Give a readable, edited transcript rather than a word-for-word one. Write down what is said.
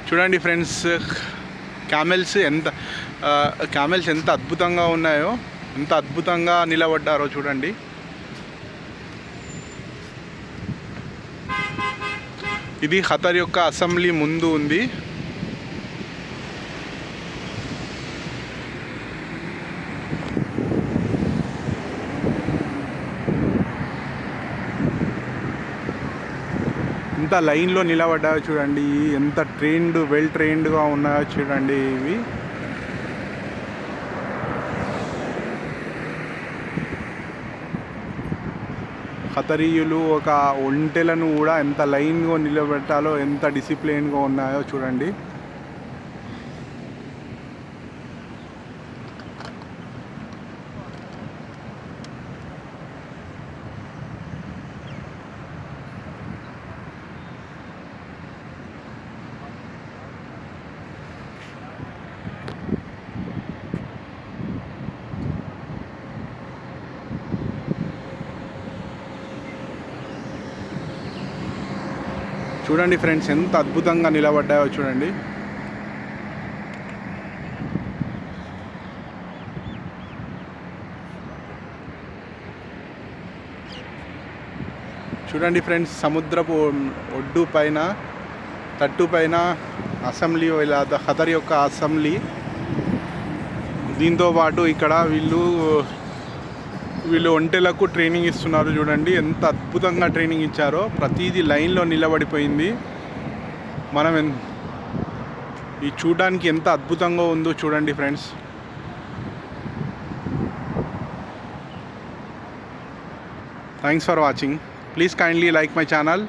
చూడండి friends, camels ఎంత అద్భుతంగా ఉన్నాయో, ఎంత అద్భుతంగా నిలబడ్డారో చూడండి. ఇది ఖతర్ యొక్క అసెంబ్లీ ముందు ఉంది. ఎంత లైన్లో నిలబడ్డాయో చూడండి. ఎంత వెల్ ట్రైన్డ్గా ఉన్నాయో చూడండి. ఇవి ఖతరీయులు ఒక ఒంటెలను కూడా ఎంత లైన్గా నిలబెట్టాలో, ఎంత డిసిప్లిన్గా ఉన్నాయో చూడండి. చూడండి ఫ్రెండ్స్, ఎంత అద్భుతంగా నిలబడ్డాయో చూడండి. చూడండి ఫ్రెండ్స్, సముద్రపు ఒడ్డు పైన, తట్టు పైన అసెంబ్లీ, ఇలా ఖతర్ యొక్క అసెంబ్లీ. దీంతోపాటు ఇక్కడ వీళ్ళు ఒంటెలకు ట్రైనింగ్ ఇస్తున్నారు. చూడండి ఎంత అద్భుతంగా ట్రైనింగ్ ఇచ్చారో. ప్రతిదీ లైన్లో నిలబడిపోయింది. మనం ఈ చూడడానికి ఎంత అద్భుతంగా ఉందో చూడండి friends. Thanks for watching. Please kindly like my channel.